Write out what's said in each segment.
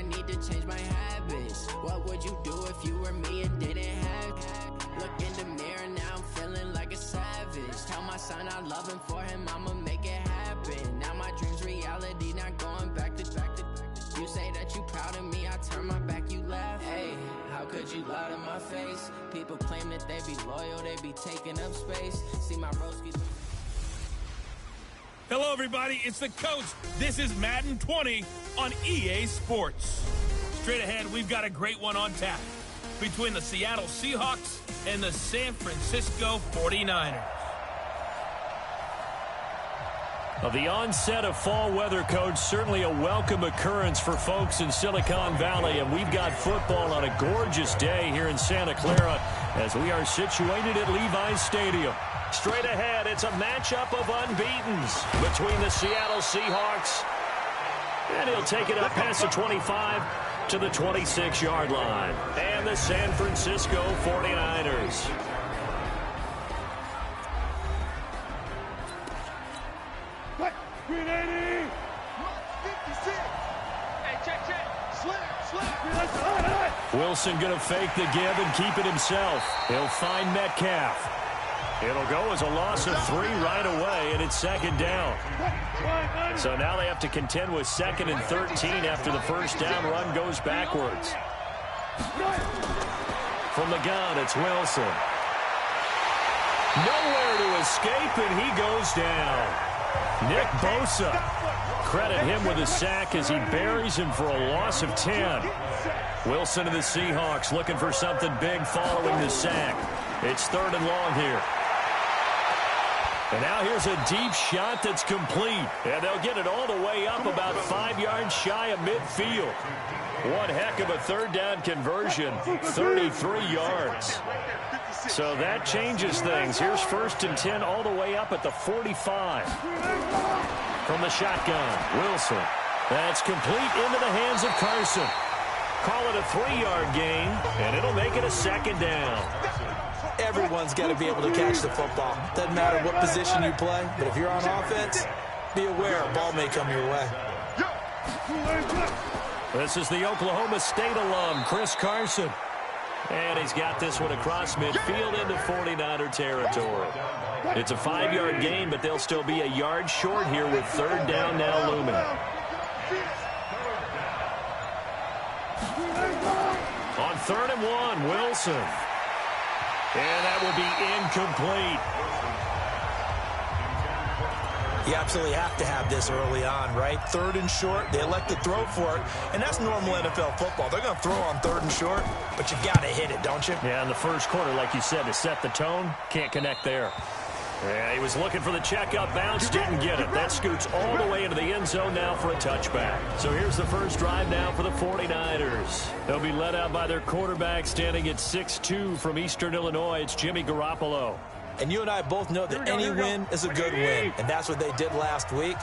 need to change my habits. What would you do if you were me and didn't have? Look in the mirror, now I'm feeling like a savage. Tell my son I love him, for him I'ma make it happen. Now my dream's reality, not going back to. You say that you proud of me, I turn my back, you laugh. Hey, how could you lie to my face? People claim that they be loyal, they be taking up space. See my broskies. Hello, everybody. It's the coach. This is Madden 20 on EA Sports. Straight ahead, we've got a great one on tap between the Seattle Seahawks and the San Francisco 49ers. Well, the onset of fall weather, Coach, certainly a welcome occurrence for folks in Silicon Valley, and we've got football on a gorgeous day here in Santa Clara as we are situated at Levi's Stadium. Straight ahead, it's a matchup of unbeatens between the Seattle Seahawks, and he'll take it up past the 25 to the 26-yard line, and the San Francisco 49ers. Wilson going to fake the give and keep it himself. He'll find Metcalf. It'll go as a loss of 3 right away, and it's second down. So now they have to contend with 2nd and 13 after the first down run goes backwards. From the gun, it's Wilson. Nowhere to escape, and he goes down. Nick Bosa. Credit him with a sack as he buries him for a loss of 10. Wilson and the Seahawks looking for something big following the sack. It's 3rd and long here. And now here's a deep shot that's complete. And they'll get it all the way up about 5 yards shy of midfield. One heck of a 3rd down conversion, 33 yards. So that changes things. Here's 1st and 10 all the way up at the 45. From the shotgun, Wilson. That's complete into the hands of Carson. Call it a 3-yard gain, and it'll make it a 2nd down. Everyone's got to be able to catch the football. Doesn't matter what position you play, but if you're on offense, be aware a ball may come your way. This is the Oklahoma State alum, Chris Carson. And he's got this one across midfield into 49er territory. It's a 5-yard gain, but they'll still be a yard short here with 3rd down now looming. On 3rd and 1, Wilson. And that will be incomplete. You absolutely have to have this early on, right? 3rd and short, they elect to throw for it, and that's normal NFL football. They're going to throw on 3rd and short, but you got to hit it, don't you? Yeah, in the first quarter, like you said, to set the tone, can't connect there. Yeah, he was looking for the check-up bounce, didn't get it. That scoots all the way into the end zone now for a touchback. So here's the first drive now for the 49ers. They'll be led out by their quarterback standing at 6'2" from Eastern Illinois. It's Jimmy Garoppolo. And you and I both know that any win is a good win, and that's what they did last week.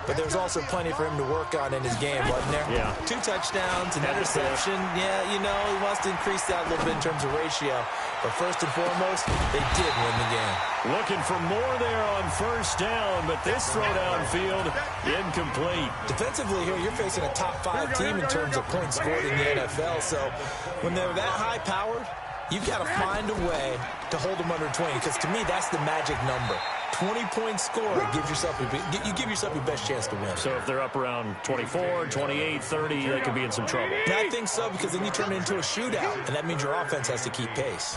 But there's also plenty for him to work on in his game, wasn't there? Yeah. 2 touchdowns, an interception. Yeah, you know, he wants to increase that a little bit in terms of ratio. But first and foremost, they did win the game. Looking for more there on 1st down, but this throw downfield, incomplete. Defensively here, you're facing a top 5 team in terms of points scored in the NFL. So when they're that high-powered, you've got to find a way to hold them under 20, because to me, that's the magic number. 20-point score, you give yourself your best chance to win. So if they're up around 24, 28, 30, they could be in some trouble. And I think so, because then you turn it into a shootout, and that means your offense has to keep pace.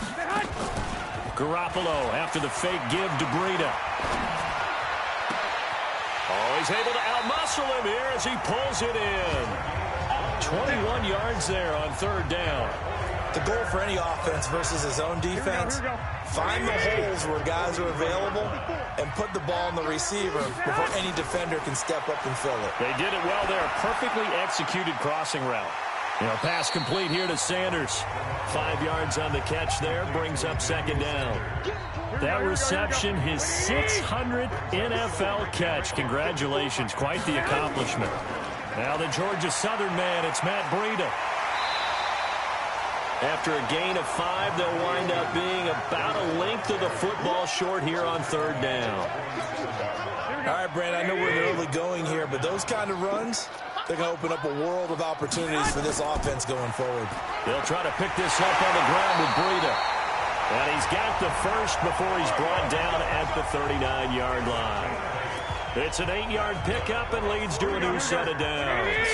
Garoppolo after the fake give to Breida. Oh, he's able to outmuscle him here as he pulls it in. 21 yards there on 3rd down. The goal for any offense versus his own defense, find the holes where guys are available and put the ball in the receiver before any defender can step up and fill it. They did it well there. Perfectly executed crossing route. Pass complete here to Sanders. 5 yards on the catch there, brings up 2nd down. That reception, his 600th NFL catch. Congratulations, quite the accomplishment. Now the Georgia Southern man, it's Matt Breida. After a gain of 5, they'll wind up being about a length of the football short here on 3rd down. All right, Brand, I know we're in the early going here, but those kind of runs, they're going to open up a world of opportunities for this offense going forward. They'll try to pick this up on the ground with Breida. And he's got the first before he's brought down at the 39-yard line. It's an 8-yard pickup and leads to a new set of downs.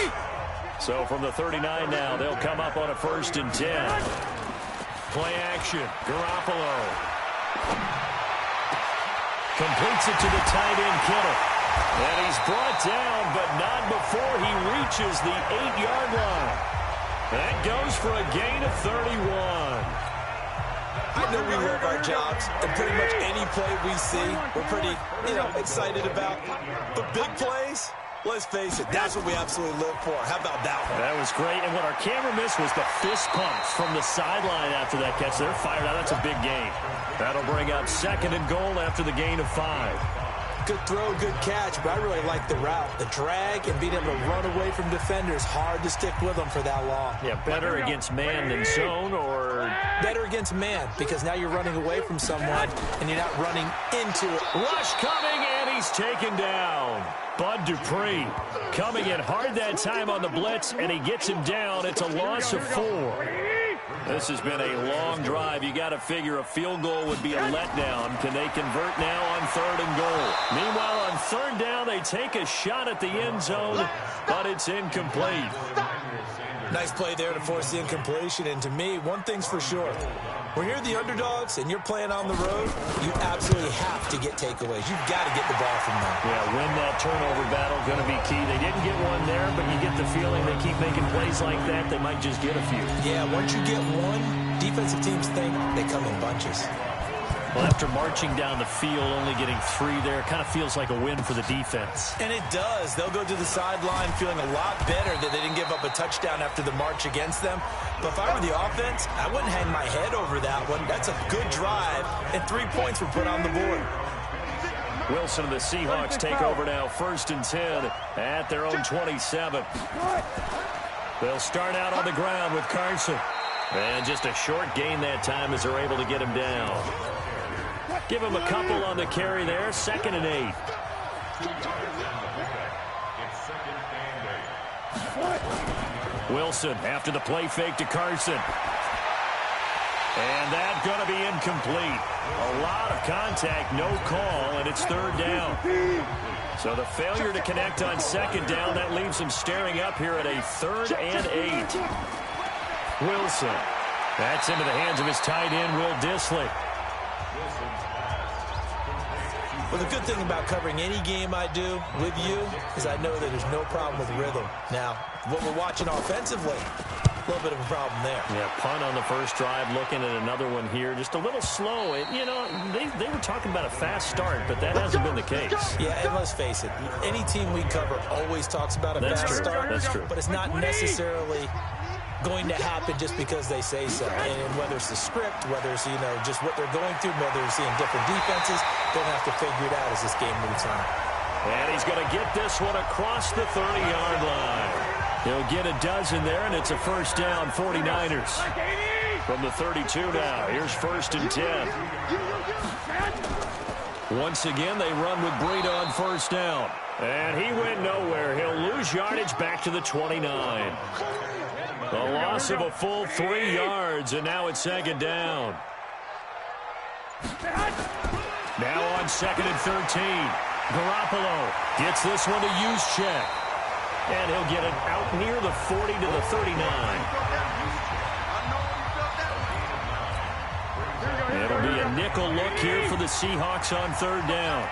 So from the 39 now, they'll come up on a 1st and 10. Play action. Garoppolo completes it to the tight end, Kittle. And he's brought down, but not before he reaches the 8-yard line. That goes for a gain of 31. I know we love our jobs, and pretty much any play we see, we're pretty, excited about. But big plays, let's face it, that's what we absolutely live for. How about that one? That was great, and what our camera missed was the fist pumps from the sideline after that catch. They're fired out. That's a big gain. That'll bring up 2nd and goal after the gain of 5. Good throw, good catch, but I really like the route. The drag and being able to run away from defenders, hard to stick with them for that long. Yeah, better against man than zone, or? Better against man, because now you're running away from someone and you're not running into it. Rush coming, and he's taken down. Bud Dupree coming in hard that time on the blitz, and he gets him down. It's a loss of 4. This has been a long drive. You got to figure a field goal would be a letdown. Can they convert now on 3rd and goal? Meanwhile, on 3rd down, they take a shot at the end zone, but it's incomplete. Nice play there to force the incompletion. And to me, one thing's for sure. When you're the underdogs and you're playing on the road, you absolutely have to get takeaways. You've got to get the ball from them. Yeah, win that turnover battle, going to be key. They didn't get one there, but you get the feeling they keep making plays like that, they might just get a few. Yeah, once you get one, defensive teams think they come in bunches. Well, after marching down the field, only getting 3 there, kind of feels like a win for the defense. And it does. They'll go to the sideline feeling a lot better that they didn't give up a touchdown after the march against them. But if I were the offense, I wouldn't hang my head over that one. That's a good drive, and 3 points were put on the board. Wilson and the Seahawks take over now, 1st and 10 at their own 27. They'll start out on the ground with Carson. And just a short gain that time as they're able to get him down. Give him a couple on the carry there, 2nd and 8. Wilson after the play fake to Carson. And that's going to be incomplete. A lot of contact, no call, and it's 3rd down. So the failure to connect on 2nd down, that leaves him staring up here at a 3rd and 8. Wilson. That's into the hands of his tight end, Will Dissly. Well, the good thing about covering any game I do with you is I know that there's no problem with rhythm. Now, what we're watching offensively, a little bit of a problem there. Yeah, punt on the first drive, looking at another one here. Just a little slow. They were talking about a fast start, but that hasn't been the case. Yeah, and let's face it, any team we cover always talks about a fast start. That's true. But it's not necessarily going to happen just because they say so. And whether it's the script, whether it's, just what they're going through, whether they're seeing different defenses, they're going to have to figure it out as this game moves on. And he's going to get this one across the 30-yard line. He'll get a dozen there, and it's a 1st down, 49ers. From the 32 now, here's 1st and 10. Once again, they run with Breida on 1st down. And he went nowhere. He'll lose yardage back to the 29. A loss of a full 3 yards, and now it's 2nd down. Now on 2nd and 13. Garoppolo gets this one to Juszczyk. And he'll get it out near the 40 to the 39. It'll be a nickel look here for the Seahawks on 3rd down.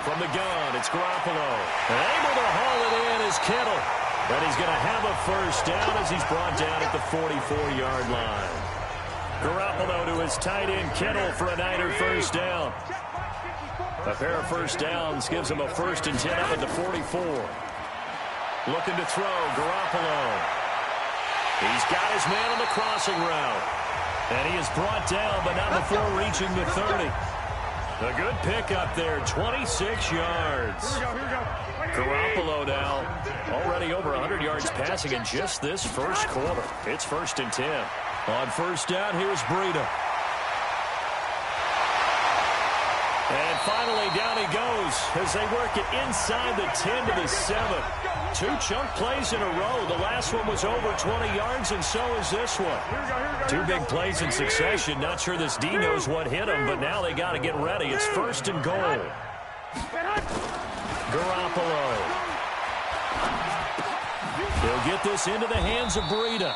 From the gun, it's Garoppolo. And able to haul it in is Kittle. But he's going to have a 1st down as he's brought down at the 44-yard line. Garoppolo to his tight end, Kittle, for a Niner 1st down. A pair of 1st downs gives him a 1st and 10 up at the 44. Looking to throw, Garoppolo. He's got his man on the crossing route. And he is brought down, but not before reaching the 30. A good pickup there, 26 yards. Garoppolo now Already over 100 yards passing in just this first quarter. It's 1st and 10. On first down, here's Breida. And finally, down he goes as they work it inside the 10 to the 7. 2 chunk plays in a row. The last one was over 20 yards, and so is this one. 2 big plays in succession. Not sure this D knows what hit him, but now they got to get ready. It's 1st and goal. Garoppolo. He'll get this into the hands of Breida.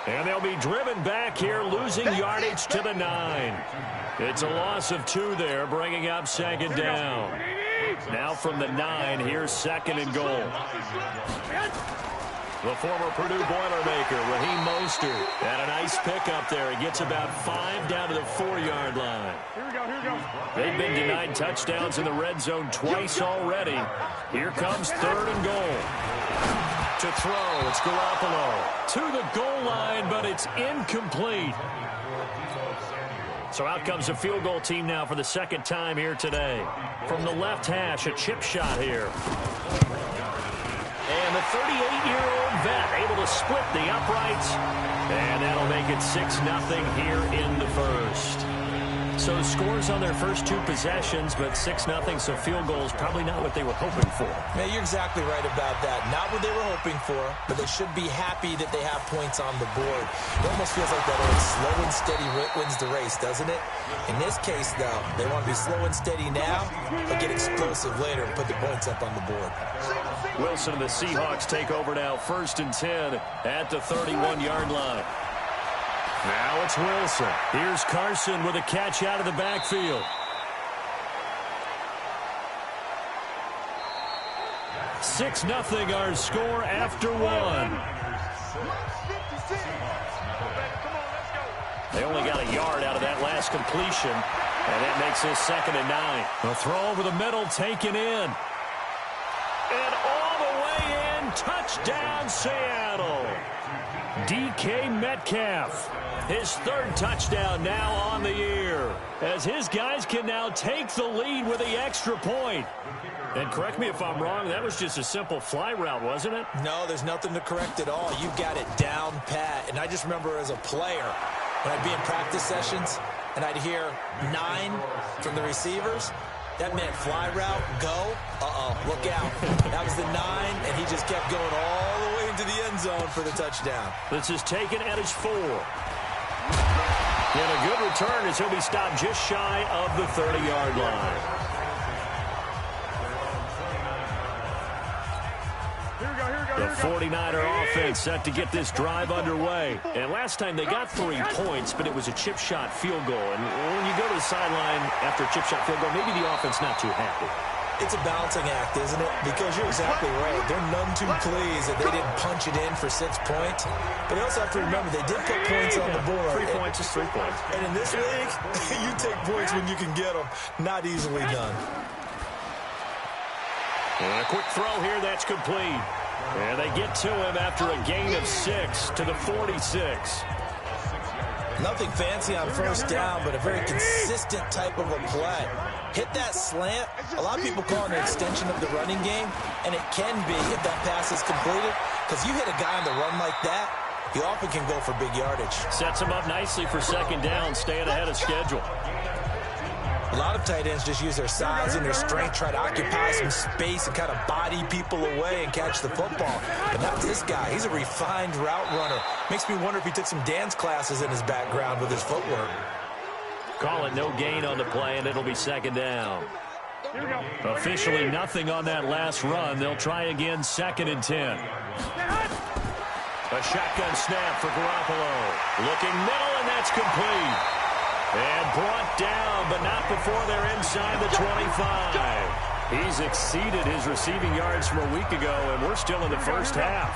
And they'll be driven back here, losing yardage to the 9. It's a loss of 2 there, bringing up 2nd down. Now from the 9, here's 2nd and goal. The former Purdue Boilermaker, Raheem Mostert, had a nice pickup there. He gets about 5 down to the 4-yard line. They've been denied touchdowns in the red zone twice already. Here comes 3rd and goal. To throw, it's Garoppolo. To the goal line, but it's incomplete. So out comes a field goal team now for the 2nd time here today. From the left hash, a chip shot here. And the 38-year-old vet able to split the uprights. And that'll make it 6-0 here in the first. So scores on their first 2 possessions, but 6-0, so field goals probably not what they were hoping for. Yeah, you're exactly right about that. Not what they were hoping for, but they should be happy that they have points on the board. It almost feels like that old slow and steady wins the race, doesn't it? In this case, though, they want to be slow and steady now, but get explosive later and put the points up on the board. Wilson and the Seahawks take over now, 1st and 10 at the 31-yard line. Now it's Wilson. Here's Carson with a catch out of the backfield. Six nothing our score after 1. They only got a yard out of that last completion, and that makes this 2nd and 9. A throw over the middle taken in. And all the way in, touchdown Seattle. DK Metcalf. His 3rd touchdown now on the year, as his guys can now take the lead with the extra point. And correct me if I'm wrong, that was just a simple fly route, wasn't it? No, there's nothing to correct at all. You've got it down pat. And I just remember as a player, when I'd be in practice sessions, and I'd hear 9 from the receivers, that meant fly route, go, look out. That was the 9, and he just kept going all the way into the end zone for the touchdown. This is taken at his 4. And a good return as he'll be stopped just shy of the 30-yard line. The 49er offense set to get this drive underway. And last time they got 3 points, but it was a chip shot field goal. And when you go to the sideline after a chip shot field goal, maybe the offense not too happy. It's a balancing act, isn't it? Because you're exactly right. They're none too pleased that they didn't punch it in for 6 points. But they also have to remember they did put points on the board. 3 points is 3 points. And in this league, you take points when you can get them. Not easily done. And a quick throw here, that's complete. And they get to him after a gain of 6 to the 46. Nothing fancy on first down, but a very consistent type of a play. Hit that slant. A lot of people call it an extension of the running game, and it can be if that pass is completed, because you hit a guy on the run like that, he often can go for big yardage. Sets him up nicely for 2nd down, staying ahead of schedule. A lot of tight ends just use their size and their strength, try to occupy some space and kind of body people away and catch the football. But not this guy. He's a refined route runner. Makes me wonder if he took some dance classes in his background with his footwork. Call it no gain on the play, and it'll be 2nd down. Officially nothing on that last run. They'll try again, 2nd and 10. A shotgun snap for Garoppolo. Looking middle, and that's complete. And brought down, but not before they're inside the 25. He's exceeded his receiving yards from a week ago, and we're still in the first half.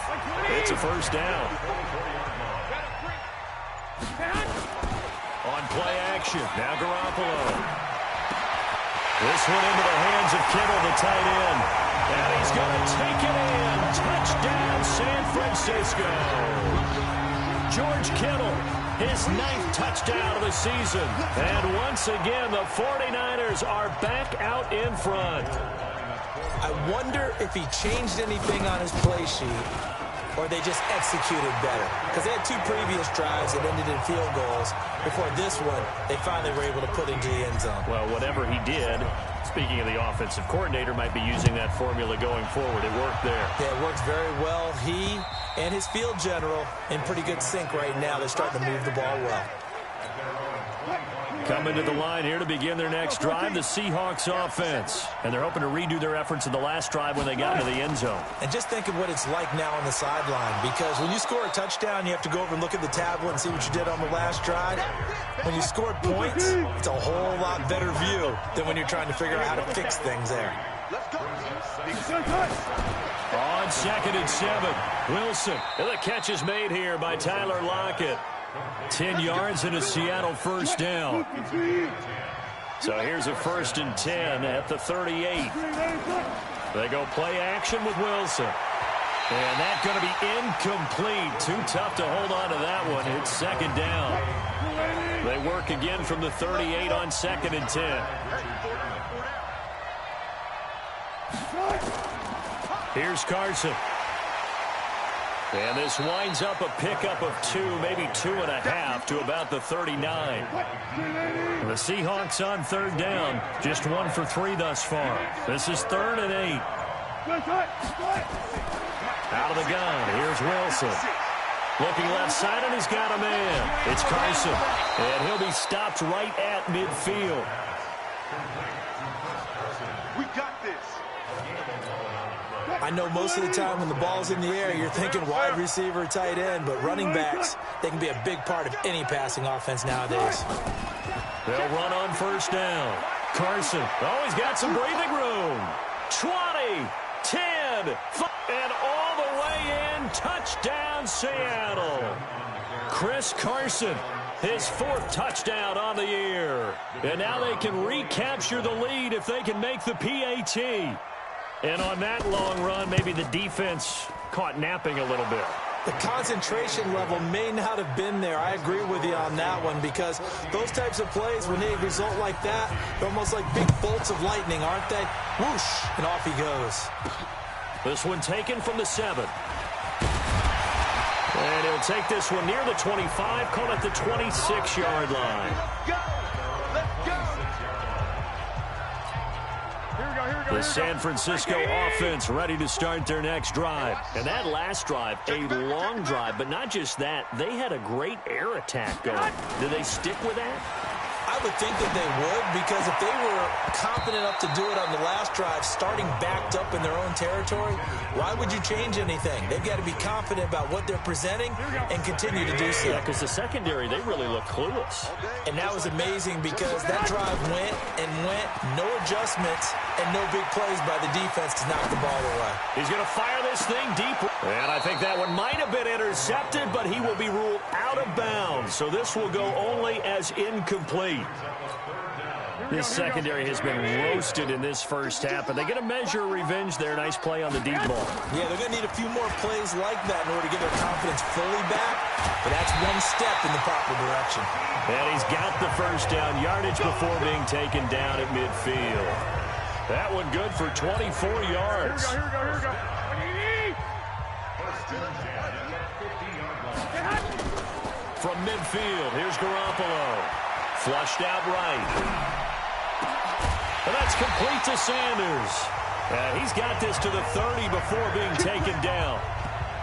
It's a 1st down. On play action, now Garoppolo. This one into the hands of Kittle, the tight end. And he's going to take it in. Touchdown, San Francisco. George Kittle, his 9th touchdown of the season. And once again, the 49ers are back out in front. I wonder if he changed anything on his play sheet or they just executed better. Because they had 2 previous drives that ended in field goals. Before this one, they finally were able to put into the end zone. Well, whatever he did, speaking of the offensive coordinator, might be using that formula going forward. It worked there. Yeah, it works very well. He and his field general in pretty good sync right now. They're starting to move the ball well. Coming to the line here to begin their next drive, the Seahawks offense. And they're hoping to redo their efforts in the last drive when they got into the end zone. And just think of what it's like now on the sideline, because when you score a touchdown, you have to go over and look at the tablet and see what you did on the last drive. When you scored points, it's a whole lot better view than when you're trying to figure out how to fix things there. On 2nd and 7, Wilson. And the catch is made here by Tyler Lockett. 10 yards and a Seattle first down. So here's a 1st and 10 at the 38. They go play action with Wilson. And that's going to be incomplete. Too tough to hold on to that one. It's 2nd down. They work again from the 38 on 2nd and 10. Here's Carson. And this winds up a pickup of 2, maybe 2.5 to about the 39. The Seahawks on 3rd down. Just 1 for 3 thus far. This is 3rd and 8. Out of the gun. Here's Wilson. Looking left side, and he's got a man. It's Carson. And he'll be stopped right at midfield. We got this. I know most of the time when the ball's in the air, you're thinking wide receiver, tight end, but running backs, they can be a big part of any passing offense nowadays. They'll run on 1st down. Carson, oh, he's got some breathing room. 20, 10, 5, and all the way in. Touchdown, Seattle. Chris Carson, his 4th touchdown on the year. And now they can recapture the lead if they can make the PAT. And on that long run, maybe the defense caught napping a little bit. The concentration level may not have been there. I agree with you on that one, because those types of plays, when they result like that, they're almost like big bolts of lightning, aren't they? Whoosh, and off he goes. This one taken from the 7. And he'll take this one near the 25, call it the 26-yard line. The San Francisco offense ready to start their next drive. And that last drive, a long drive, but not just that. They had a great air attack going. Do they stick with that? I would think that they would, because if they were confident enough to do it on the last drive, starting backed up in their own territory, why would you change anything? They've got to be confident about what they're presenting and continue to do so. Yeah, because the secondary, they really look clueless. And that was amazing, because that drive went and went, no adjustments, and no big plays by the defense to knock the ball away. He's going to fire this thing deep. And I think that one might have been intercepted, but he will be ruled out of bounds. So this will go only as incomplete. This secondary has been roasted in this first half, and they get a measure of revenge there. Nice play on the deep ball. Yeah, they're going to need a few more plays like that in order to get their confidence fully back, but that's one step in the proper direction. And he's got the first down yardage before being taken down at midfield. That one good for 24 yards. Here we go. From midfield, here's Garoppolo. Flushed out right. And that's complete to Sanders. He's got this to the 30 before being taken down.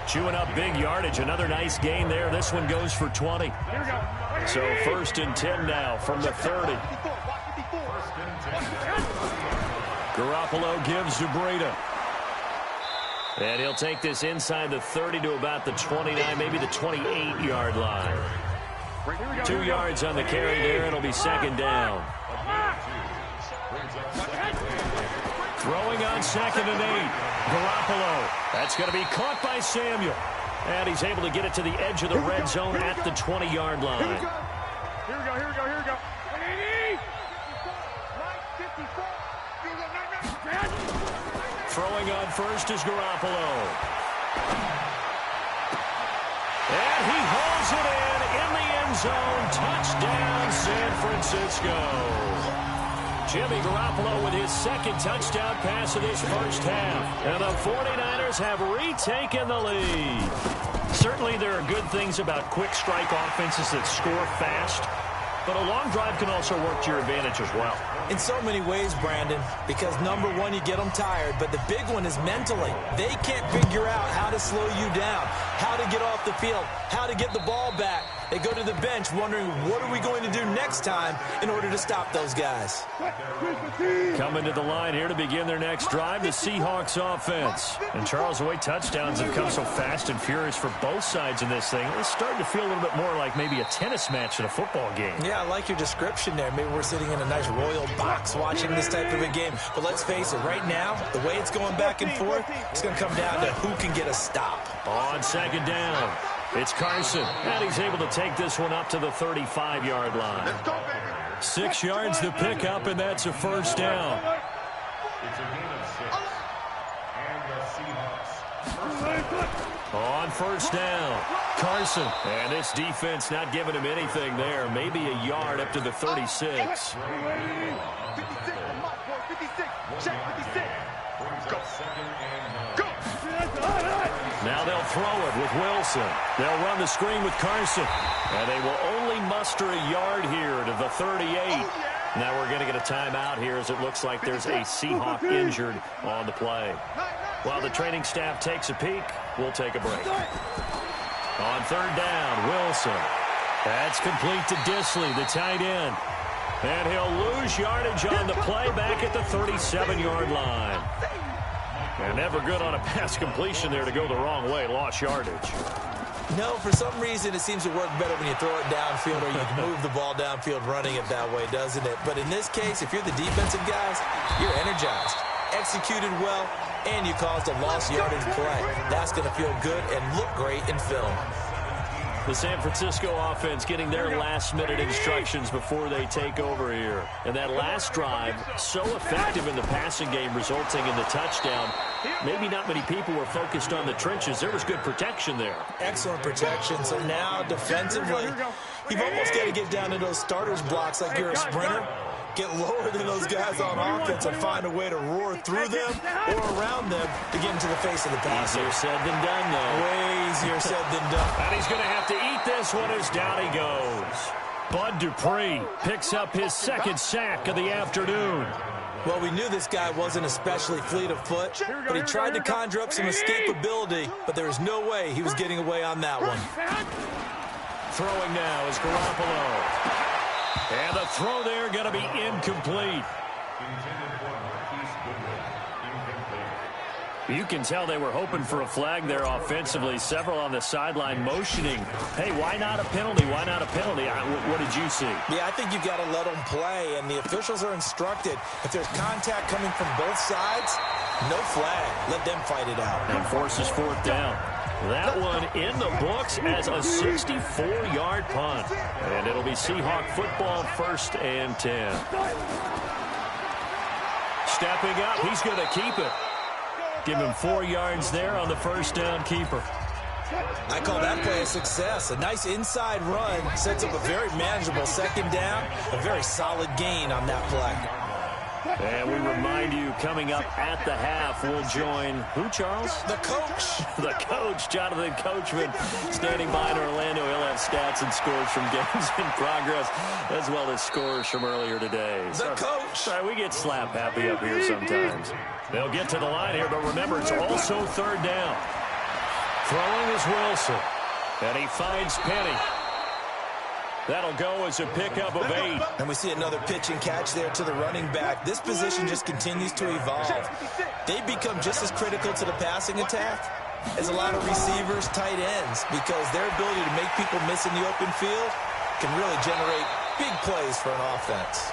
Chewing up big yardage. Another nice gain there. This one goes for 20. So 1st and 10 now from the 30. Garoppolo gives to Breida. And he'll take this inside the 30 to about the 29, maybe the 28-yard line. 2 yards on the carry there. It'll be 2nd down. Throwing on 2nd and 8. Garoppolo. That's going to be caught by Samuel. And he's able to get it to the edge of the red zone at the 20-yard line. Here we go. Throwing on first is Garoppolo. And he hauls it in the end zone. Touchdown, San Francisco. Jimmy Garoppolo with his second touchdown pass of this first half. And the 49ers have retaken the lead. Certainly there are good things about quick strike offenses that score fast, but a long drive can also work to your advantage as well. In so many ways, Brandon, because number one, you get them tired, but the big one is mentally. They can't figure out how to slow you down, how to get off the field, how to get the ball back. They go to the bench wondering, what are we going to do next time in order to stop those guys? Coming to the line here to begin their next drive, the Seahawks offense. And Charles, the way touchdowns have come so fast and furious for both sides in this thing, it's starting to feel a little bit more like maybe a tennis match in a football game. Yeah, I like your description there. Maybe we're sitting in a nice royal box watching this type of a game. But let's face it, right now, the way it's going back and forth, it's going to come down to who can get a stop. On second down, it's Carson. And he's able to take this one up to the 35-yard line. 6 yards to pick up, and that's a first down. On first down, Carson. And this defense not giving him anything there. Maybe a yard up to the 36. Now they'll throw it with Wilson. They'll run the screen with Carson. And they will only muster a yard here to the 38. Now we're going to get a timeout here as it looks like there's a Seahawk injured on the play. While the training staff takes a peek, we'll take a break. On third down, Wilson. That's complete to Disley, the tight end. And he'll lose yardage on the play back at the 37-yard line. And never good on a pass completion there to go the wrong way. Lost yardage. No, for some reason it seems to work better when you throw it downfield or you can move the ball downfield running it that way, doesn't it? But in this case, if you're the defensive guys, you're energized, executed well, and you caused a lost yardage play. That's going to feel good and look great in film. The San Francisco offense getting their last-minute instructions before they take over here. And that last drive, so effective in the passing game, resulting in the touchdown. Maybe not many people were focused on the trenches. There was good protection there. Excellent protection. So now defensively, you've almost got to get down to those starters blocks like you're a sprinter. Get lower than those guys on offense and find a way to roar through them or around them to get into the face of the passer. Easier said than done, though. Way easier said than done. And he's going to have to eat this one as down he goes. Bud Dupree picks up his second sack of the afternoon. Well, we knew this guy wasn't especially fleet of foot, but he tried to conjure up some escapability, but there was no way he was getting away on that one. Throwing now is Garoppolo. And the throw there going to be incomplete. You can tell they were hoping for a flag there offensively. Several on the sideline motioning. Hey, why not a penalty? Why not a penalty? What did you see? Yeah, I think you've got to let them play, and the officials are instructed. If there's contact coming from both sides, no flag. Let them fight it out. And forces fourth down. That one in the books as a 64-yard punt. And it'll be Seahawk football, 1st and 10. Stepping up, he's going to keep it. Give him 4 yards there on the first down keeper. I call that play a success. A nice inside run sets up a very manageable second down. A very solid gain on that play. And we remind you, coming up at the half, we'll join who, Charles? The coach. The coach, Jonathan Coachman, standing by in Orlando. He'll have stats and scores from games in progress, as well as scores from earlier today. The coach. Sorry, we get slap happy up here sometimes. They'll get to the line here, but remember, it's also third down. Throwing is Wilson, and he finds Penny. That'll go as a pickup of 8. And we see another pitch and catch there to the running back. This position just continues to evolve. They become just as critical to the passing attack as a lot of receivers, tight ends, because their ability to make people miss in the open field can really generate big plays for an offense.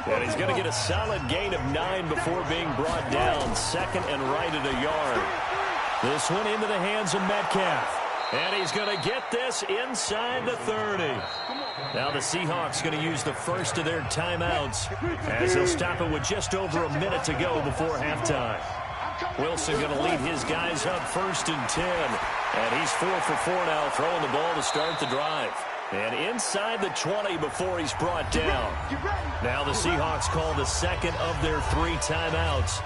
And he's going to get a solid gain of 9 before being brought down. Second and right at a yard. This one into the hands of Metcalf. And he's going to get this inside the 30. Now the Seahawks going to use the first of their timeouts as they'll stop it with just over a minute to go before halftime. Wilson going to lead his guys up 1st and 10. And he's 4 for 4 now, throwing the ball to start the drive. And inside the 20 before he's brought down. Now the Seahawks call the second of their 3 timeouts,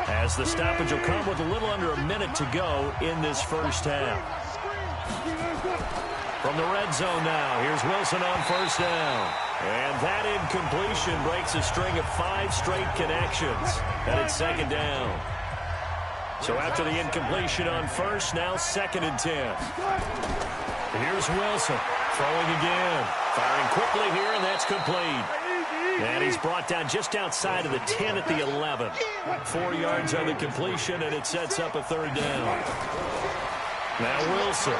as the stoppage will come with a little under a minute to go in this first half. From the red zone now, here's Wilson on first down. And that incompletion breaks a string of 5 straight connections. And it's second down. So after the incompletion on first, now 2nd and 10. Here's Wilson, throwing again. Firing quickly here, and that's complete. And he's brought down just outside of the 10 at the 11. 4 yards on the completion, and it sets up a 3rd down. Now Wilson.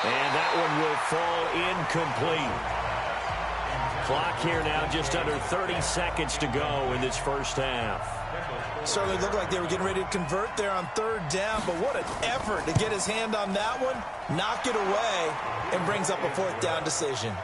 And that one will fall incomplete. Clock here now just under 30 seconds to go in this first half. Certainly looked like they were getting ready to convert there on 3rd down, but what an effort to get his hand on that one, knock it away, and brings up a 4th down decision.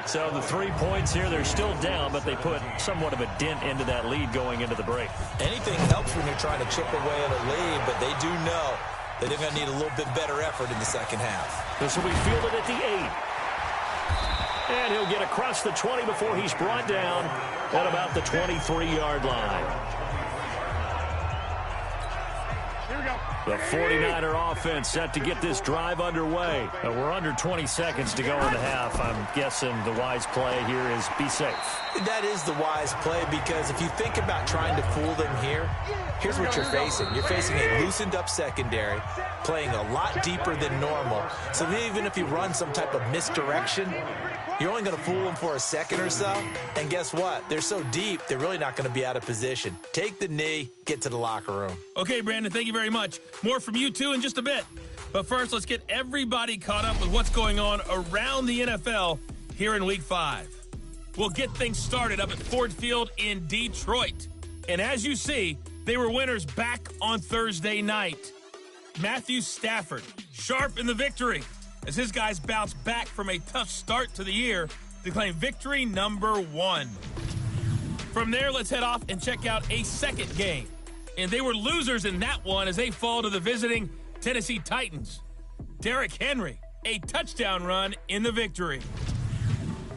So the 3 points here, they're still down, but they put somewhat of a dent into that lead going into the break. Anything helps when you're trying to chip away at a lead, but they do know that they're going to need a little bit better effort in the second half. This will be fielded at the 8. And he'll get across the 20 before he's brought down at about the 23-yard line. Here we go. The 49er offense set to get this drive underway. We're under 20 seconds to go in the half. I'm guessing the wise play here is be safe. That is the wise play, because if you think about trying to fool them here, here's what you're facing. You're facing a loosened up secondary, playing a lot deeper than normal. So even if you run some type of misdirection, you're only going to fool them for a second or so. And guess what? They're so deep, they're really not going to be out of position. Take the knee, get to the locker room. Okay, Brandon, thank you very much. More from you two in just a bit. But first, let's get everybody caught up with what's going on around the NFL here in Week 5. We'll get things started up at Ford Field in Detroit. And as you see, they were winners back on Thursday night. Matthew Stafford, sharp in the victory, as his guys bounce back from a tough start to the year to claim victory number 1. From there, let's head off and check out a second game. And they were losers in that one as they fall to the visiting Tennessee Titans. Derrick Henry, a touchdown run in the victory.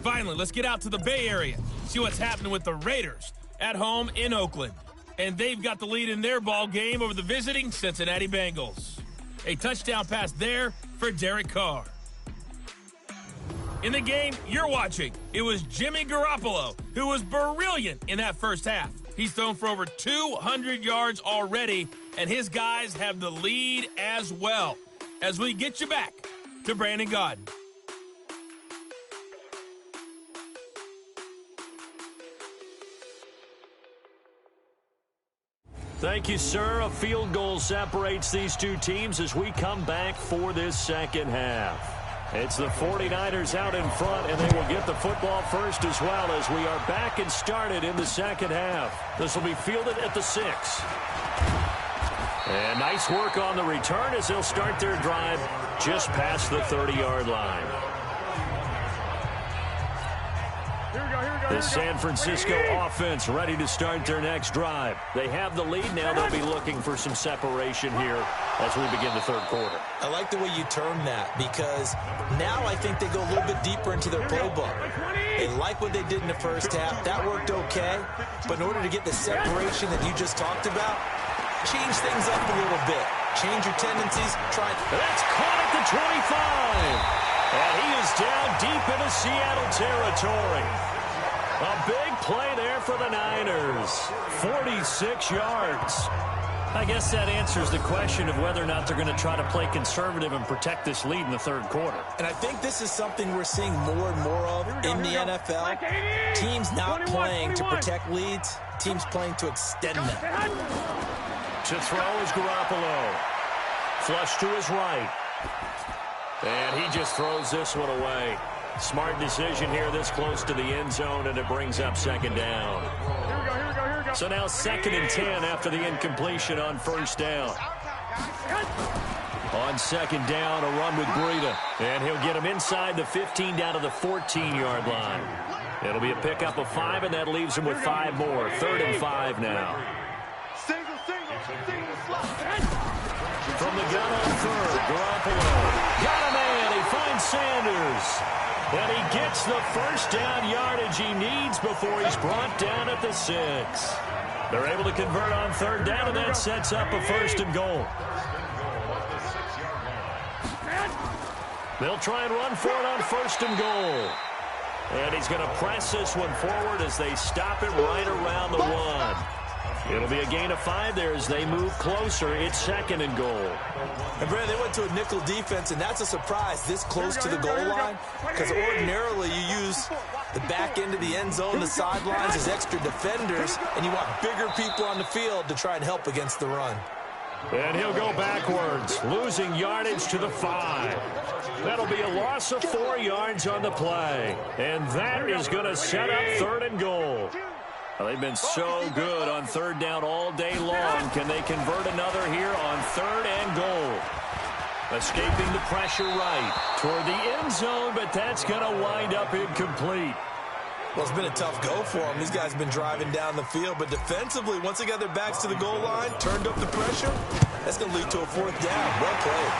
Finally, let's get out to the Bay Area, see what's happening with the Raiders at home in Oakland. And they've got the lead in their ball game over the visiting Cincinnati Bengals. A touchdown pass there for Derek Carr. In the game you're watching, it was Jimmy Garoppolo who was brilliant in that first half. He's thrown for over 200 yards already, and his guys have the lead as well. As we get you back to Brandon Gaudin. Thank you, sir. A field goal separates these two teams as we come back for this second half. It's the 49ers out in front, and they will get the football first as well as we are back and started in the second half. This will be fielded at the 6. And nice work on the return as they'll start their drive just past the 30-yard line. The San Francisco offense ready to start their next drive. They have the lead now. They'll be looking for some separation here as we begin the third quarter. I like the way you term that, because now I think they go a little bit deeper into their playbook. They like what they did in the first half. That worked okay. But in order to get the separation that you just talked about, change things up a little bit. Change your tendencies. That's caught at the 25. And he is down deep into Seattle territory. A big play there for the Niners. 46 yards. I guess that answers the question of whether or not they're going to try to play conservative and protect this lead in the third quarter. And I think this is something we're seeing more and more of in the NFL. Teams not playing to protect leads, teams playing to extend them. To throw is Garoppolo. Flush to his right. And he just throws this one away. Smart decision here this close to the end zone, and it brings up second down. Here we go. So now 2nd and 10 after the incompletion on first down. On second down, a run with Breida. And he'll get him inside the 15 down to the 14-yard line. It'll be a pickup of 5, and that leaves him with 5 more. 3rd and 5 now. Single slot. From the gun on third, Garoppolo. Got a man. He finds Sanders. And he gets the first down yardage he needs before he's brought down at the 6. They're able to convert on third down, and that sets up a 1st and goal. They'll try and run for it on 1st and goal. And he's going to press this one forward as they stop it right around the 1. It'll be a gain of 5 there as they move closer. It's 2nd and goal. And, Brad, they went to a nickel defense, and that's a surprise this close to the goal line, because ordinarily you use the back end of the end zone, the sidelines as extra defenders, and you want bigger people on the field to try and help against the run. And he'll go backwards, losing yardage to the 5. That'll be a loss of 4 yards on the play. And that is going to set up 3rd and goal. Well, they've been so good on 3rd down all day long. Can they convert another here on 3rd and goal? Escaping the pressure right toward the end zone, but that's going to wind up incomplete. Well, it's been a tough go for them. These guys have been driving down the field, but defensively, once they got their backs to the goal line, turned up the pressure, that's going to lead to a 4th down. Well played.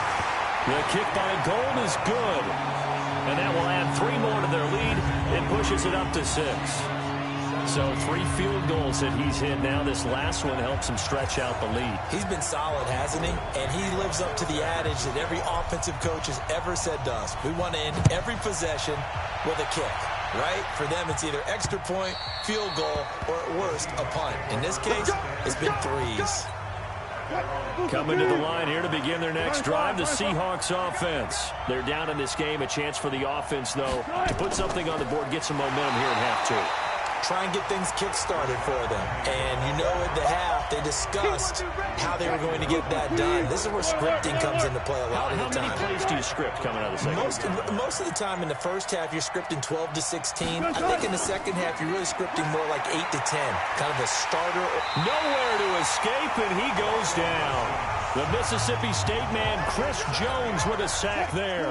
The kick by Gold is good, and that will add 3 more to their lead. It pushes it up to 6. So 3 field goals that he's hit now. This last one helps him stretch out the lead. He's been solid, hasn't he? And he lives up to the adage that every offensive coach has ever said to us. We want to end every possession with a kick, right? For them, it's either extra point, field goal, or at worst, a punt. In this case, it's been 3s. Coming to the line here to begin their next drive, the Seahawks offense. They're down in this game. A chance for the offense, though, to put something on the board, get some momentum here at half 2. Try and get things kick-started for them. And you know at the half, they discussed how they were going to get that done. This is where scripting comes into play a lot of the time. How many plays do you script coming out of the second? Most of the time in the first half, you're scripting 12 to 16. I think in the second half, you're really scripting more like 8 to 10. Kind of a starter. Nowhere to escape, and he goes down. The Mississippi State man, Chris Jones, with a sack there.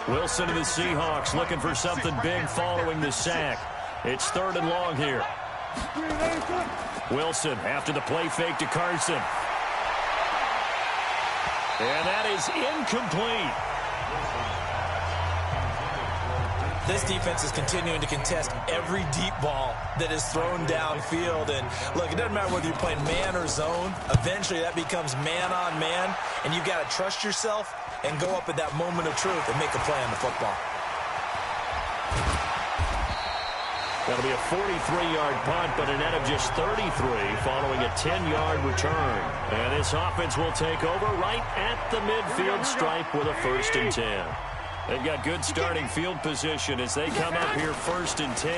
Wilson of the Seahawks looking for something big following the sack. It's 3rd and long here. Wilson after the play fake to Carson. And that is incomplete. This defense is continuing to contest every deep ball that is thrown downfield. And, look, it doesn't matter whether you're playing man or zone. Eventually, that becomes man on man. And you've got to trust yourself and go up at that moment of truth and make a play on the football. That'll be a 43-yard punt, but a net of just 33 following a 10-yard return. And this offense will take over right at the midfield stripe with a 1st and 10. They've got good starting field position as they come up here 1st and 10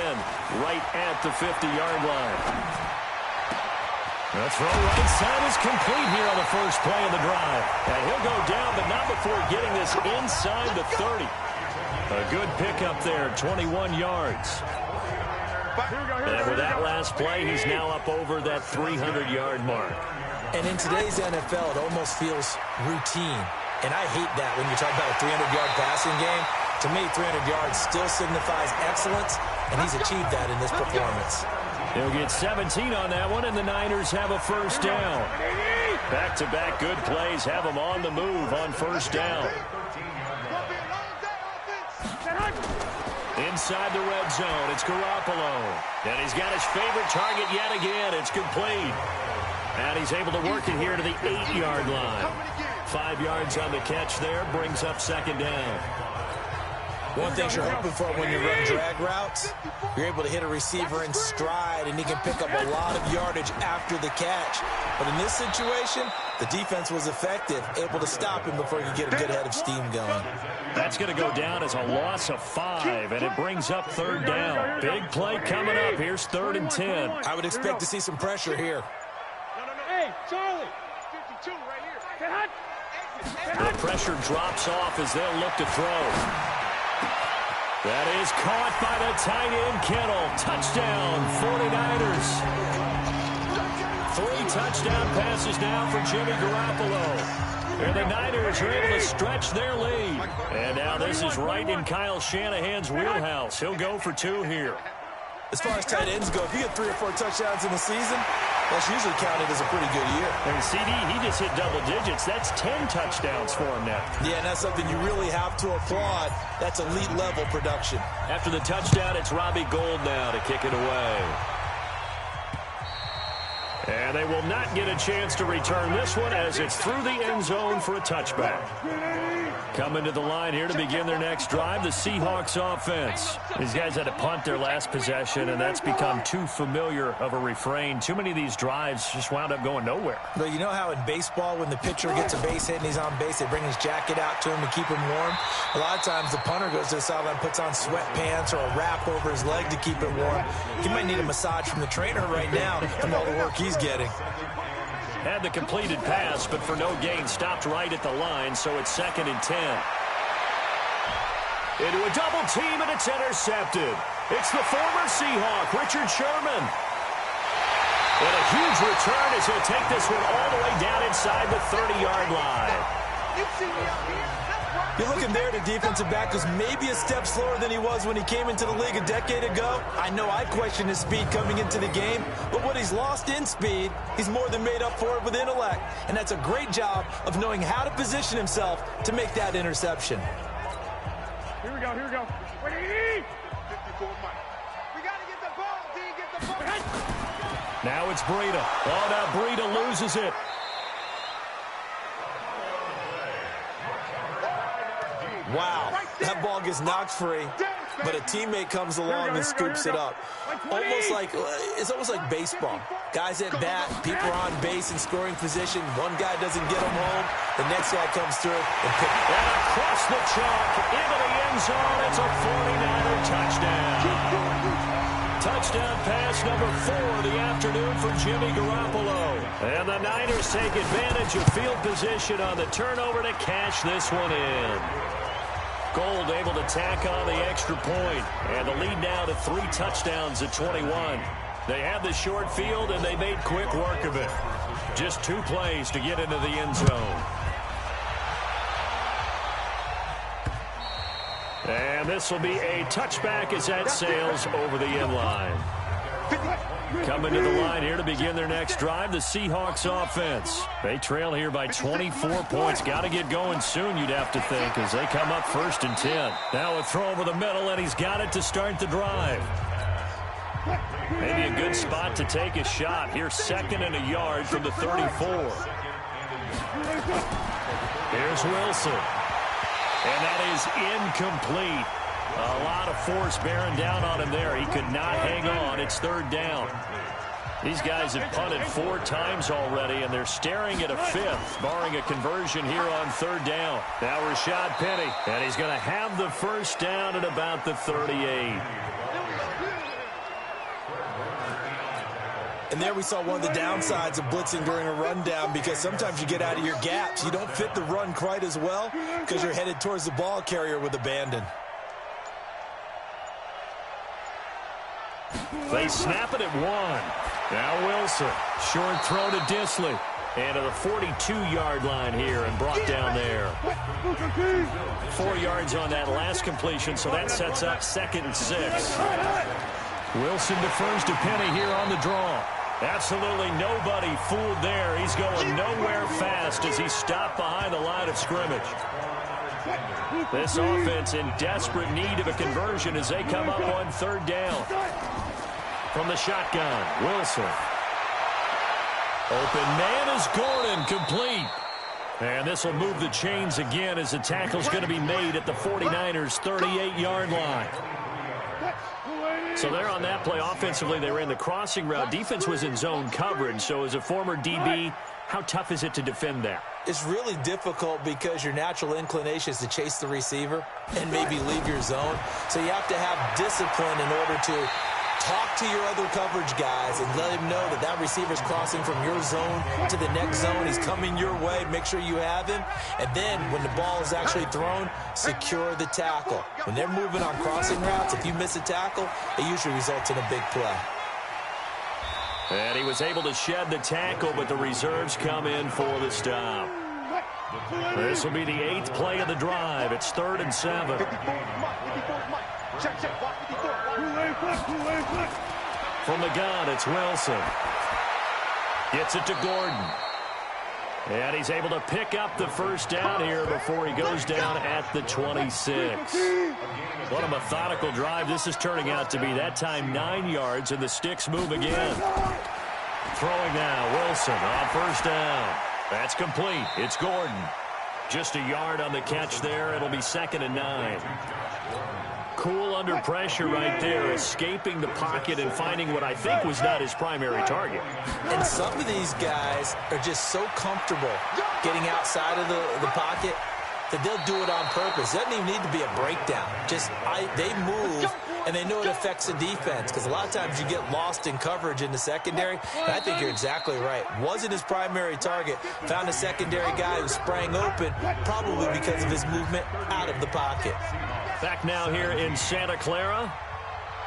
right at the 50-yard line. The throw right side is complete here on the first play of the drive. And he'll go down, but not before getting this inside the 30. A good pickup there, 21 yards. And with that last play, he's now up over that 300-yard mark. And in today's NFL, it almost feels routine. And I hate that when you talk about a 300-yard passing game. To me, 300 yards still signifies excellence, and he's achieved that in this performance. He'll get 17 on that one, and the Niners have a 1st down. Back-to-back good plays have them on the move on 1st down. Inside the red zone, it's Garoppolo. And he's got his favorite target yet again. It's complete. And he's able to work it here to the 8-yard line. 5 yards on the catch there, brings up 2nd down. One thing you're hoping for when you run drag routes, you're able to hit a receiver in stride, and he can pick up a lot of yardage after the catch. But in this situation, the defense was effective, able to stop him before he could get a good head of steam going. That's going to go down as a loss of 5, and it brings up 3rd down. Big play coming up. Here's 3rd and 10. I would expect to see some pressure here. Hey, Charlie. 52 right here. The pressure drops off as they'll look to throw. That is caught by the tight end, Kittle. Touchdown, 49ers. 3 touchdown passes now for Jimmy Garoppolo. And the Niners are able to stretch their lead. And now this is right in Kyle Shanahan's wheelhouse. He'll go for 2 here. As far as tight ends go, if you get 3 or 4 touchdowns in the season, That's usually counted as a pretty good year. And CD, he just hit double digits. That's 10 touchdowns for him now. Yeah, and that's something you really have to applaud. That's elite level production. After the touchdown, it's Robbie Gould now to kick it away. And they will not get a chance to return this one as it's through the end zone for a touchback. Coming to the line here to begin their next drive, the Seahawks offense. These guys had to punt their last possession, and that's become too familiar of a refrain. Too many of these drives just wound up going nowhere. But you know how in baseball, when the pitcher gets a base hit and he's on base, they bring his jacket out to him to keep him warm? A lot of times the punter goes to the sideline, puts on sweatpants or a wrap over his leg to keep it warm. He might need a massage from the trainer right now from all the work he's getting. Had the completed pass, but for no gain, stopped right at the line, so it's 2nd and 10. Into a double team, and it's intercepted. It's the former Seahawk, Richard Sherman. And a huge return as he'll take this one all the way down inside the 30-yard line. You're looking there, the defensive back was maybe a step slower than he was when he came into the league a decade ago. I know I questioned his speed coming into the game, but what he's lost in speed, he's more than made up for it with intellect. And that's a great job of knowing how to position himself to make that interception. Here we go, here we go. 54 Mike. We got to get the ball, D, get the ball. Now it's Breida. Oh, now Breida loses it. Wow, that ball gets knocked free, but a teammate comes along and scoops it up. It's almost like baseball. Guys at bat, people are on base in scoring position. One guy doesn't get them home. The next guy comes through and picks it up. And across the chalk, into the end zone. It's a 49er touchdown. Touchdown pass number 4 of the afternoon for Jimmy Garoppolo. And the Niners take advantage of field position on the turnover to cash this one in. Gould able to tack on the extra point, and the lead now to 3 touchdowns at 21. They had the short field, and they made quick work of it. Just 2 plays to get into the end zone. And this will be a touchback as that sails over the end line. Coming to the line here to begin their next drive, the Seahawks offense. They trail here by 24 points. Got to get going soon, you'd have to think, as they come up 1st and 10. Now a throw over the middle, and he's got it to start the drive. Maybe a good spot to take a shot. Here, 2nd and a yard from the 34. Here's Wilson. And that is incomplete. A lot of force bearing down on him there. He could not hang on. It's 3rd down. These guys have punted 4 times already, and they're staring at a 5th, barring a conversion here on 3rd down. Now Rashad Penny, and he's going to have the 1st down at about the 38. And there we saw one of the downsides of blitzing during a rundown, because sometimes you get out of your gaps. You don't fit the run quite as well because you're headed towards the ball carrier with abandon. They snap it at 1. Now Wilson. Short throw to Disley. And to the 42-yard line here and brought down there. 4 yards on that last completion, so that sets up 2nd and 6. Wilson defers to Penny here on the draw. Absolutely nobody fooled there. He's going nowhere fast as he's stopped behind the line of scrimmage. This offense in desperate need of a conversion as they come up on 3rd down. From the shotgun, Wilson. Open man is Gordon, complete. And this will move the chains again as the tackle's going to be made at the 49ers' 38-yard line. So there on that play, offensively, they ran the crossing route. Defense was in zone coverage. So as a former DB, how tough is it to defend that? It's really difficult because your natural inclination is to chase the receiver and maybe leave your zone. So you have to have discipline in order to talk to your other coverage guys and let him know that that receiver's crossing from your zone to the next zone. He's coming your way. Make sure you have him. And then when the ball is actually thrown, secure the tackle. When they're moving on crossing routes, if you miss a tackle, it usually results in a big play. And he was able to shed the tackle, but the reserves come in for the stop. This will be the 8th play of the drive. It's 3rd and 7. From the gun, it's Wilson. Gets it to Gordon. And he's able to pick up the first down here before he goes down at the 26. What a methodical drive this is turning out to be. That time 9 yards, and the sticks move again. Throwing now, Wilson on first down. That's complete. It's Gordon. Just a yard on the catch there. It'll be 2nd and 9. Cool under pressure right there, escaping the pocket and finding what I think was not his primary target. And some of these guys are just so comfortable getting outside of the pocket that they'll do it on purpose. It doesn't even need to be a breakdown. They move, and they know it affects the defense, because a lot of times you get lost in coverage in the secondary. And I think you're exactly right. Wasn't his primary target. Found a secondary guy who sprang open, probably because of his movement out of the pocket. Back now here in Santa Clara.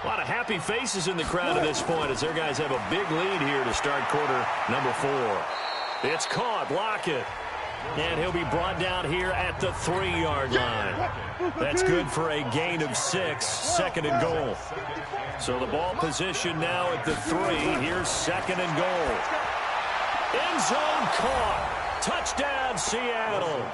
A lot of happy faces in the crowd at this point as their guys have a big lead here to start quarter number 4. It's caught. Lockett. And he'll be brought down here at the 3-yard line. That's good for a gain of 6, 2nd and goal. So the ball position now at the 3. Here's 2nd and goal. End zone caught. Touchdown, Seattle.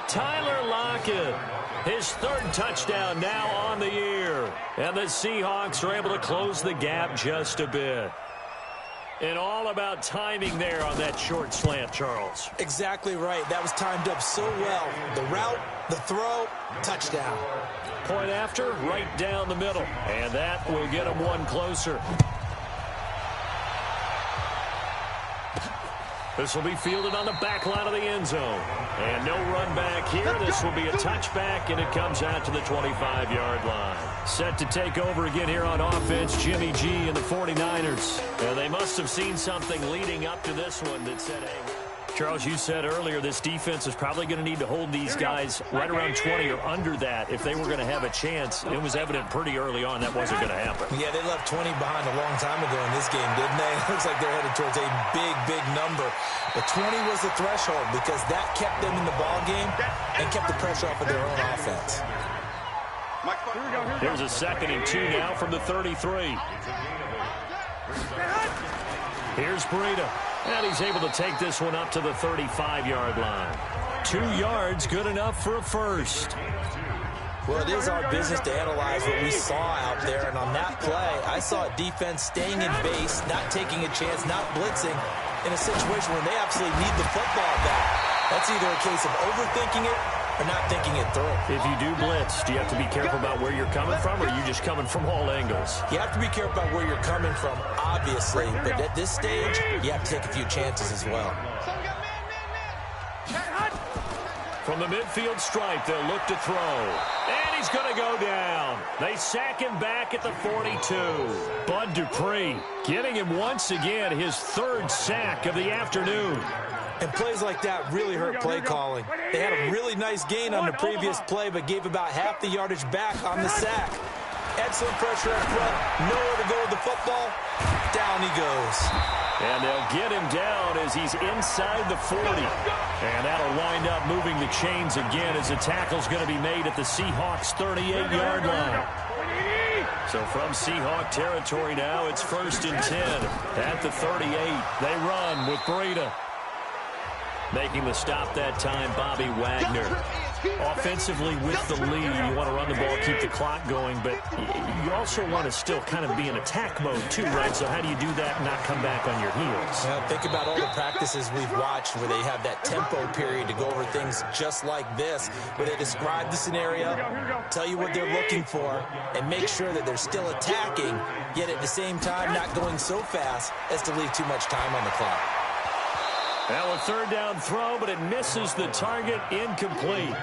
Tyler Lockett. His 3rd touchdown now on the year. And the Seahawks are able to close the gap just a bit. And all about timing there on that short slant, Charles. Exactly right. That was timed up so well. The route, the throw, touchdown. Point after, right down the middle. And that will get him one closer. This will be fielded on the back line of the end zone. And no run back here. This will be a touchback, and it comes out to the 25-yard line. Set to take over again here on offense, Jimmy G and the 49ers. And they must have seen something leading up to this one that said, hey, Charles, you said earlier this defense is probably going to need to hold these guys right around 20 or under that if they were going to have a chance. It was evident pretty early on that wasn't going to happen. Yeah, they left 20 behind a long time ago in this game, didn't they? It looks like they're headed towards a big, big number. But 20 was the threshold because that kept them in the ball game and kept the pressure off of their own offense. Here's a 2nd and 2 now from the 33. Here's Breida. And he's able to take this one up to the 35-yard line. 2 yards, good enough for a first. Well, it is our business to analyze what we saw out there. And on that play, I saw a defense staying in base, not taking a chance, not blitzing in a situation where they absolutely need the football back. That's either a case of overthinking it or not thinking it through. If you do blitz, do you have to be careful about where you're coming from, or are you just coming from all angles? You have to be careful about where you're coming from, obviously. But at this stage, you have to take a few chances as well. From the midfield stripe, they'll look to throw. And he's going to go down. They sack him back at the 42. Bud Dupree getting him once again his 3rd sack of the afternoon. And plays like that really hurt play calling. They had a really nice gain on the previous play, but gave about half the yardage back on the sack. Excellent pressure up front. Nowhere to go with the football. Down he goes. And they'll get him down as he's inside the 40. And that'll wind up moving the chains again as the tackle's going to be made at the Seahawks 38-yard line. So from Seahawk territory now, it's 1st and 10 at the 38. They run with Breida. Making the stop that time, Bobby Wagner. Offensively with the lead, you want to run the ball, keep the clock going, but you also want to still kind of be in attack mode too, right? So how do you do that and not come back on your heels? Well, think about all the practices we've watched where they have that tempo period to go over things just like this, where they describe the scenario, tell you what they're looking for, and make sure that they're still attacking, yet at the same time not going so fast as to leave too much time on the clock. Now a 3rd down throw, but it misses the target, incomplete.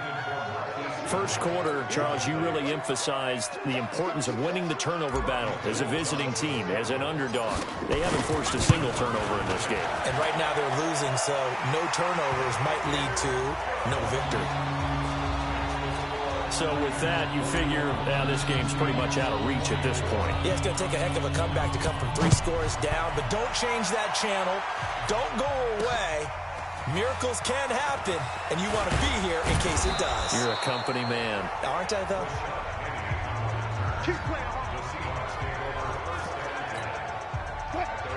First quarter, Charles, you really emphasized the importance of winning the turnover battle as a visiting team, as an underdog. They haven't forced a single turnover in this game. And right now they're losing, so no turnovers might lead to no victory. So with that, you figure now this game's pretty much out of reach at this point. Yeah, it's going to take a heck of a comeback to come from 3 scores down, but don't change that channel. Don't go away. Miracles can happen, and you want to be here in case it does. You're a company man. Aren't I, though?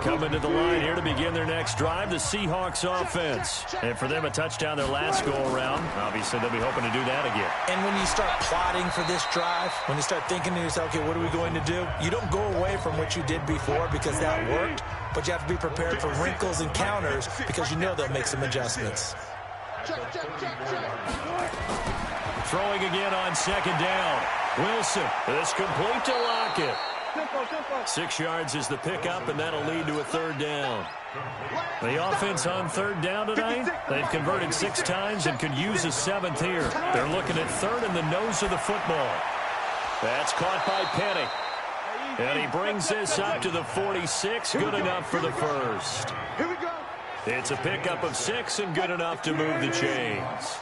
Coming to the line here to begin their next drive, the Seahawks offense. And for them, a touchdown their last go-around. Obviously, they'll be hoping to do that again. And when you start plotting for this drive, when you start thinking to yourself, okay, what are we going to do? You don't go away from what you did before because that worked, but you have to be prepared for wrinkles and counters because you know they'll make some adjustments. Throwing again on second down. Wilson is complete to Lockett. 6 yards is the pickup, and that'll lead to a third down. The offense on third down tonight, they've converted 6 times and could use a 7th here. They're looking at third in the nose of the football. That's caught by Penny. And he brings this up to the 46, good enough for the first. It's a pickup of 6 and good enough to move the chains.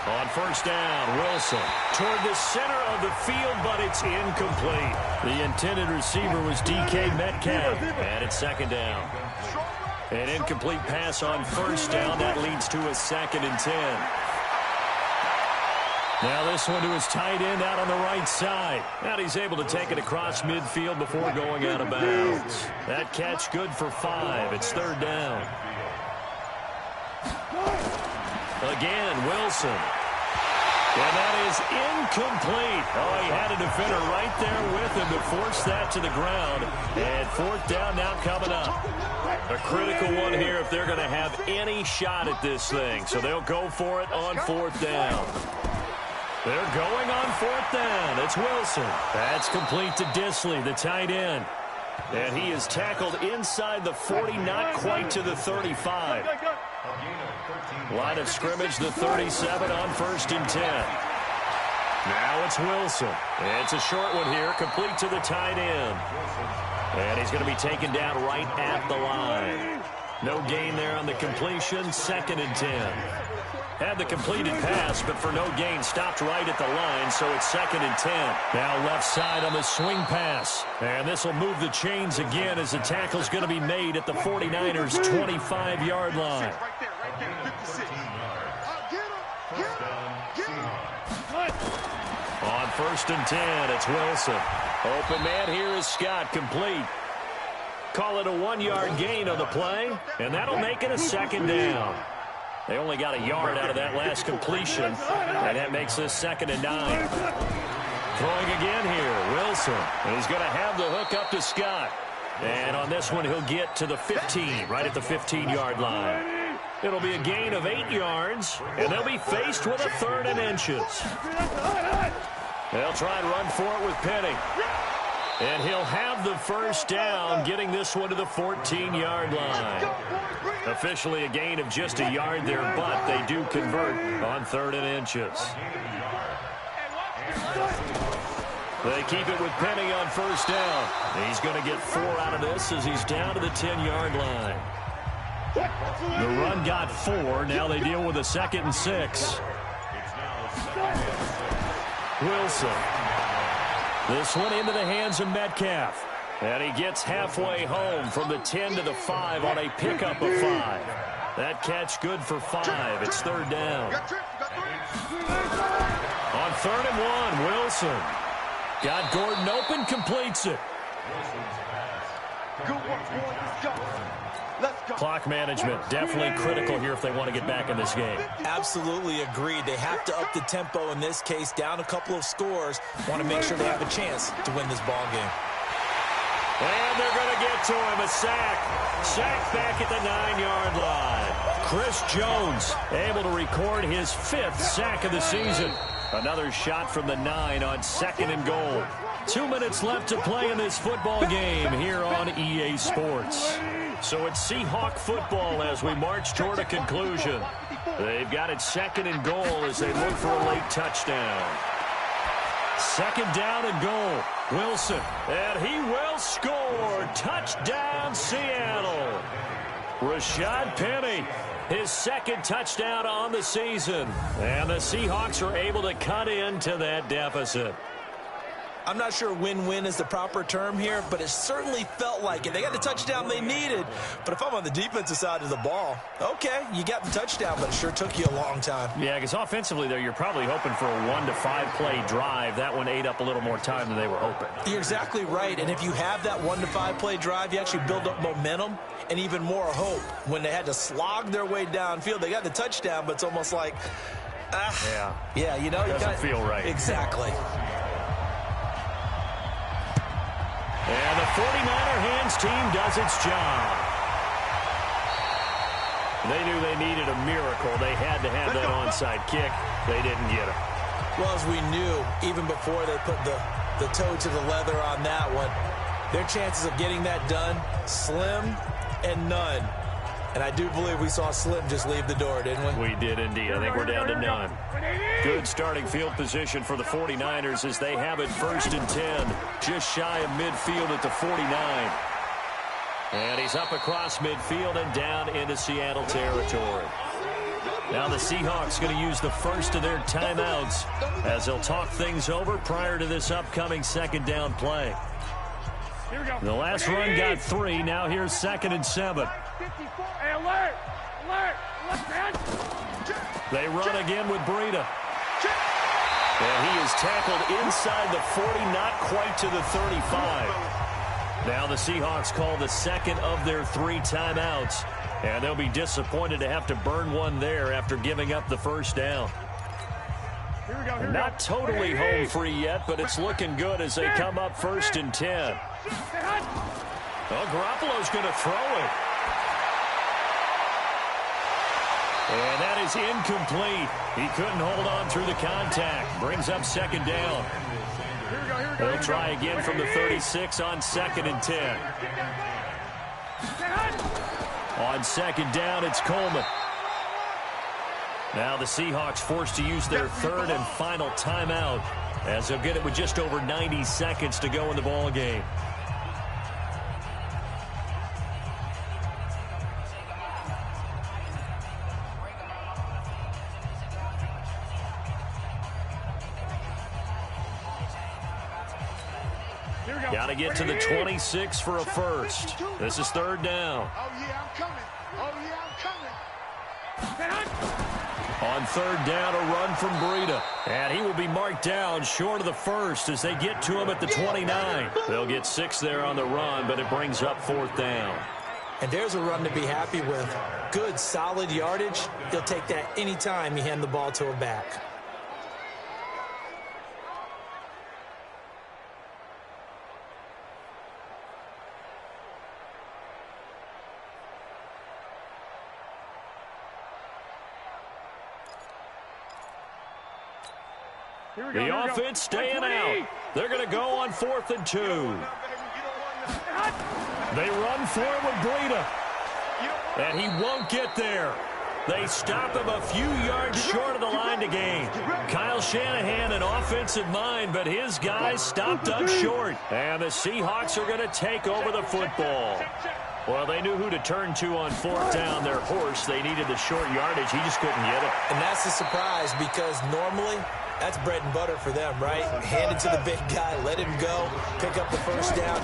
On first down, Wilson toward the center of the field, but it's incomplete. The intended receiver was DK Metcalf, and it's second down. An incomplete pass on first down. That leads to a 2nd and 10. Now this one to his tight end out on the right side. And he's able to take it across midfield before going out of bounds. That catch good for 5. It's third down. Again, Wilson. And that is incomplete. Oh, he had a defender right there with him to force that to the ground. And fourth down now coming up. A critical one here if they're going to have any shot at this thing. So they'll go for it on fourth down. They're going on fourth down. It's Wilson. That's complete to Disley, the tight end. And he is tackled inside the 40, not quite to the 35. Line of scrimmage, the 37 on 1st and 10. Now it's Wilson. It's a short one here, complete to the tight end. And he's going to be taken down right at the line. No gain there on the completion, 2nd and 10. Had the completed pass, but for no gain, stopped right at the line, so it's 2nd and 10. Now left side on the swing pass. And this will move the chains again as the tackle's going to be made at the 49ers' 25-yard line. On 1st and 10, it's Wilson. Open man here is Scott, complete. Call it a 1-yard gain on the play, and that'll make it a 2nd down. They only got a yard out of that last completion, and that makes this 2nd and 9. Throwing again here, Wilson. And he's going to have the hook up to Scott. And on this one, he'll get to the 15, right at the 15-yard line. It'll be a gain of 8 yards, and they'll be faced with a 3rd and inches. They'll try and run for it with Penny. And he'll have the first down, getting this one to the 14-yard line. Officially a gain of just a yard there, but they do convert on 3rd and inches. They keep it with Penny on first down. He's going to get 4 out of this as he's down to the 10-yard line. The run got 4. Now they deal with a 2nd and 6. Wilson. This one into the hands of Metcalf. And he gets halfway home from the 10 to the 5 on a pickup of 5. That catch good for 5. It's third down. On 3rd and 1, Wilson. Got Gordon open, completes it. Clock management, definitely critical here if they want to get back in this game. Absolutely agreed. They have to up the tempo in this case, down a couple of scores. Want to make sure they have a chance to win this ball game. And they're going to get to him, a sack. Sack back at the 9-yard line. Chris Jones able to record his 5th sack of the season. Another shot from the 9 on 2nd and goal. 2 minutes left to play in this football game here on EA Sports. So it's Seahawk football as we march toward a conclusion. They've got it 2nd and goal as they look for a late touchdown. 2nd down and goal. Wilson, and he will score. Touchdown, Seattle. Rashad Penny, his 2nd touchdown on the season. And the Seahawks are able to cut into that deficit. I'm not sure win-win is the proper term here, but it certainly felt like it. They got the touchdown they needed, but if I'm on the defensive side of the ball, okay, you got the touchdown, but it sure took you a long time. Yeah, because offensively there, you're probably hoping for a 1 to 5 play drive. That one ate up a little more time than they were hoping. You're exactly right, and if you have that 1 to 5 play drive, you actually build up momentum and even more hope. When they had to slog their way downfield, they got the touchdown, but it's almost like, yeah, you know, doesn't feel right. Exactly. And the 49er hands team does its job. They knew they needed a miracle. They had to have that onside kick. They didn't get it. Well, as we knew, even before they put the toe to the leather on that one, their chances of getting that done, slim and none. And I do believe we saw Slim just leave the door, didn't we? We did indeed. I think we're down to none. Good starting field position for the 49ers as they have it 1st and 10. Just shy of midfield at the 49. And he's up across midfield and down into Seattle territory. Now the Seahawks going to use the first of their timeouts as they'll talk things over prior to this upcoming 2nd down play. The last run got 3. Now here's 2nd and 7. Hey, alert! Alert! Left hand! They run again with Breida. And he is tackled inside the 40, not quite to the 35. Now the Seahawks call the 2nd of their 3 timeouts. And they'll be disappointed to have to burn one there after giving up the 1st down. Here we go, here we Not go. totally home free yet, but it's looking good as they come up 1st and 10. Well, Garoppolo's going to throw it. And that is incomplete. He couldn't hold on through the contact. Brings up 2nd down. They'll try again from the 36 on 2nd and 10. On 2nd down, it's Coleman. Now the Seahawks forced to use their 3rd and final timeout as they'll get it with just over 90 seconds to go in the ball game. Got to get to the 26 for a first. This is 3rd down. Oh, yeah, I'm coming. Oh, yeah, I'm coming. On 3rd down, a run from Breida. And he will be marked down short of the 1st as they get to him at the 29. They'll get 6 there on the run, but it brings up 4th down. And there's a run to be happy with. Good, solid yardage. He'll take that anytime you hand the ball to a back. The offense staying out. They're going to go on 4th and 2. They run for it with Breida. And he won't get there. They stop him a few yards short of the line to gain. Kyle Shanahan, an offensive mind, but his guys stopped up short. And the Seahawks are going to take over the football. Well, they knew who to turn to on 4th down. Their horse, they needed the short yardage. He just couldn't get it. And that's a surprise because normally that's bread and butter for them, right? Hand it to the big guy, let him go, pick up the 1st down.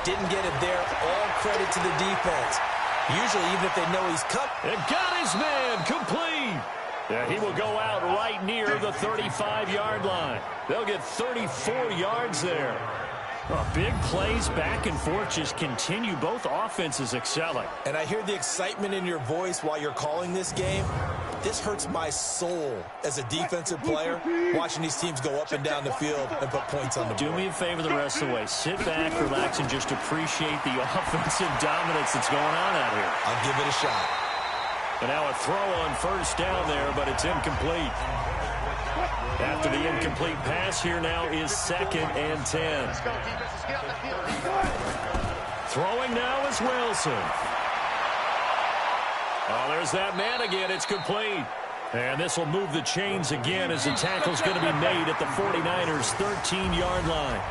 Didn't get it there. All credit to the defense. Usually, even if they know he's cut. And got his man complete. Yeah, he will go out right near the 35-yard line. They'll get 34 yards there. Big plays back and forth just continue. Both offenses excelling. And I hear the excitement in your voice while you're calling this game. This hurts my soul as a defensive player, watching these teams go up and down the field and put points on the board. Do me a favor the rest of the way. Sit back, relax, and just appreciate the offensive dominance that's going on out here. I'll give it a shot. And now a throw on 1st down there, but it's incomplete. After the incomplete pass, here now is 2nd and 10. Throwing now is Wilson. Oh, there's that man again. It's complete. And this will move the chains again as the tackle's going to be made at the 49ers' 13-yard line.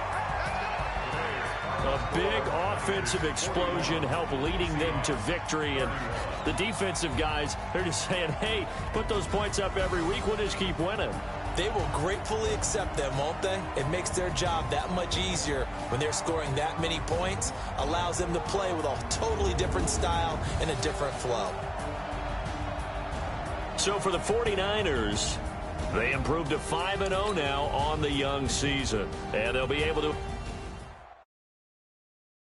A big offensive explosion helped leading them to victory. And the defensive guys, they're just saying, hey, put those points up every week. We'll just keep winning. They will gratefully accept them, won't they? It makes their job that much easier when they're scoring that many points, allows them to play with a totally different style and a different flow. So for the 49ers, they improved to 5-0 now on the young season. And they'll be able to